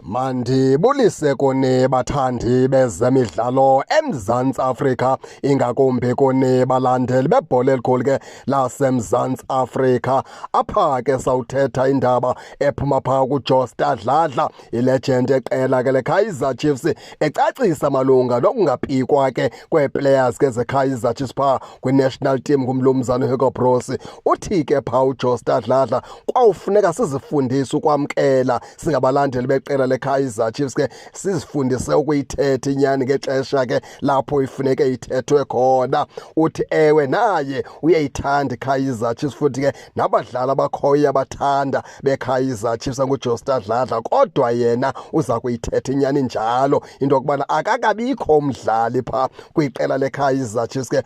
Mandibulise kuni bathandi bezemidlalo eMzantsi Afrika, ingakumbi kuni balandeli bebhola elikhulu ke laseMzantsi Afrika. Apha ke sawuthetha indaba ephuma phaa kuJosta Dladla, ilegend eqela ke leKaizer Chiefs, ecacisa malunga nokungapikwa ke kweeplayers ke zeKaizer Chiefs phaa kwi-national team ngumlumzana uHugo Broos. Uthi ke phaa uJosta Dladla kwawufuneka sizifundise ukwamkela singabalandeli beqela leKaizer Chiefs ke sizifundise ukuyithetha inyani ngexesha ke lapho ifuneke ithethwe khona. Uthi ewe naye uyayithanda iKaizer Chiefs futhi ke nabadlali abakhoyo abathanda beKaizer Chiefs nguJosta Dladla, kodwa yena uza kuyithetha inyani njalo into yokubana akakabikho umdlali phaa kwiqela leKaizer Chiefs ke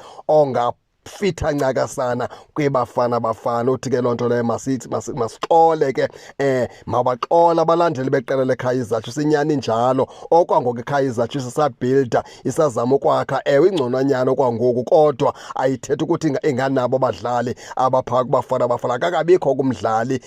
fitha ncakasana kwibafana bafana. Uthi ke loo nto leyo masixole ke mabaxola abalandeli beqela leKaizer Chiefs inyani njalo. Okwangoku iKaizer Chiefs isabhilda isazama ukwakha ingconanyana okwangoku, kodwa ayithethi ukuthi inganabo abadlali abaphaa kubafana bafana. Akakabikho kumdlali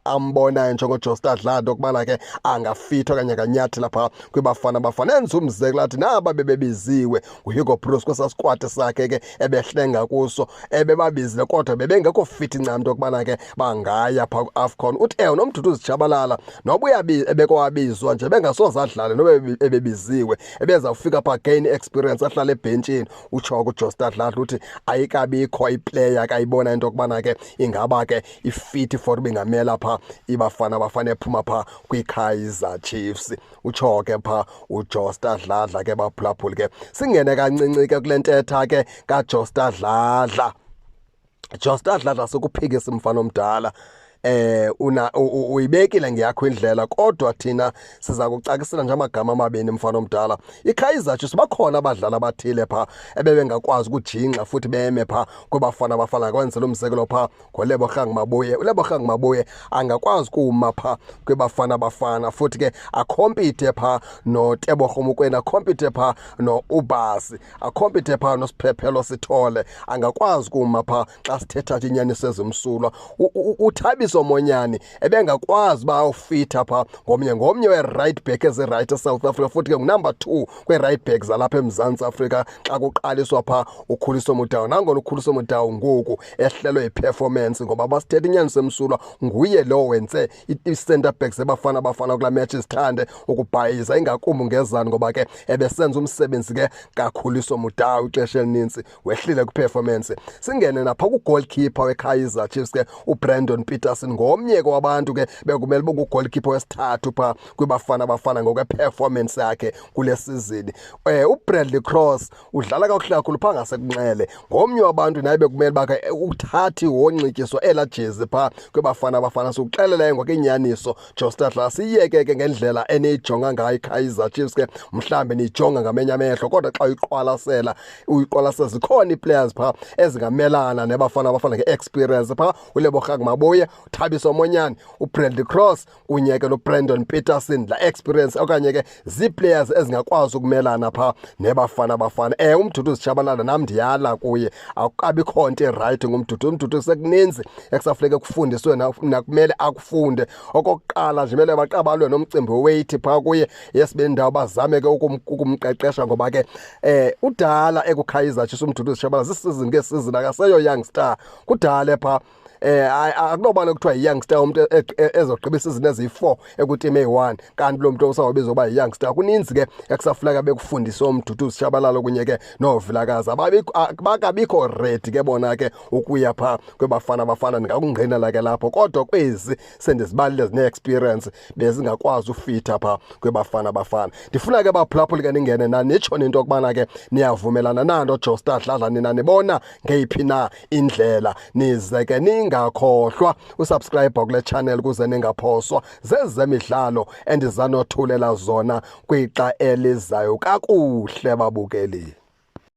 ambonayo njengoJosta Dladla okubana ke angafithwa kanye kanyathela phaa kwibafana bafana. Enza umzekelo athi naba bebebiziwe nguHugo Broos kwesa squad sakhe ke ebehlenga kuso, ebebabizile kodwa bebengekho fit ncam into okubana ke bangaya phaa ku-AFCON. Uthi noMdudu Zijabalala noba ebekowabizwa nje bengasoze adlale noba ebebiziwe, ebezawufika phaa gain experience ahlale ebhentshini. Utsho kuJosta Dladla uthi ayikabikho iplayer kayibona into okubana ke ingaba ke ifiti for bingamela phaa ibafana bafana ephuma phaa kwiKaizer Chiefs. Utsho ke phaa uJosta Dladla ke baphulaphuli ke. Singene kancinci ke kule ntetha ke kaJosta Dladla. Josta Dladla sokuphikisa umfana omdala. Uyibekile ngeyakho indlela, kodwa thina siza kucakisela nje amagama amabini mfana omdala. iKaizer Chiefs bakhona abadlali abathile phaa ebebengakwazi ukujinxa futhi beme phaa kwibafana bafana. Kwenzela umzekelo phaa ngoLebogang Mabuye. uLebogang Mabuye angakwazi kuma phaa kwibafana bafana futhi ke akhompithe phaa noTebogo Mokoena, akhompithe phaa noUbasi, akhompithe phaa noSiphephelo Sithole. Angakwazi kuma phaa xa sithetha inyaniso ezimsulwa. uThabiso Monyane ebengakwazi uba awufitha phaa ngomnye we-right back ezi-right eSouth Africa, futhi ke ngu-number 2 kwe-right back zalapha eMzantsi Afrika xa kuqaliswa phaa uKhuliso Mudau. Nangona uKhuliso Mudau ngoku ehlelwe yi-performance, ngoba basithetha inyaniso emsulwa nguye lo wenze i-centre backs ebafana bafana kulaa match zithande ukubhayiza, ingakumbi ngezani ngoba ke ebesenza umsebenzi ke kaKhuliso Mudau ixesha elinintsi, wehlile kwi-performance. Singene napha ku-goalkeeper weKaizer Chiefs ke uBrandon Peterson, ngomnye kwabantu ke bekumele bungugolkeeper wesithathu phaa kwibafana bafana ngokwe-performance yakhe kule sizini. uBradley Cross udlala kakuhle kakhulu phaa ngasekunxele, ngomnye wabantu naye bekumele bakhe uthathi wonxityiswa elaa jezi phaa kwibafana bafana. Sikuxelele ngokwenyaniso Josta Dladla, siyeke ke ngendlela eniyijonga ngayo iKaizer Chiefs ke mhlawumbi niyijonga ngamenye amehlo, kodwa xa uyiqwalasela zikhona ii-players phaa ezingamelana nebafana bafana nge-experience phaa uLebogang Mabuye, uThabiso Monyane, uBradley Cross kunye ke noBrandon Peterson. La experience okanye ke zii-players ezingakwazi ukumelana phaa nebafana bafana. uMdudu Zijabalala nam ndiyala kuye, akukabikho nto erayithi ngumdudu. uMdudu sekuninzi ekusafuneke kufundiswe nakumele akufunde. Okokuqala nje mele baqabalwe nomcimbi weweight phaa kuye. Yesibini ndawo bazame ke ukumqeqesha ngoba ke udala ekuKaizer Chiefs uMdudu Zijabalala zisizini ngesizini, akaseyo youngster kudala phaa. Akunobana kuthiwa yi-youngster umuntu ezogqiba isizini eziyi-4 ekutimu eyi-1, kanti lo muntu usawubizwa uba yi-youngster. Kuninzi ke ekusafuneka bekufundiswa uMdudu Zijabalala kunye ke noVilakazi. Bakabikho ready ke bona ke ukuya phaa kwibafana bafana. Ndingakungqinela ke lapho, kodwa kwezi sendizibalile zine-experience bezingakwazi ufitha phaa kwibafana bafana. Ndifuna ke baphulaphuli ke ningene nanitsho into yokubana ke niyavumelana nanto Josta Dladla, nina nibona ngeyiphi na indlela. Nize ke ngakhohlwa usubscribe kule channel ukuze ningaphoswa zezemidlalo endizanothulela zona kwixa elizayo kakuhle babukeli.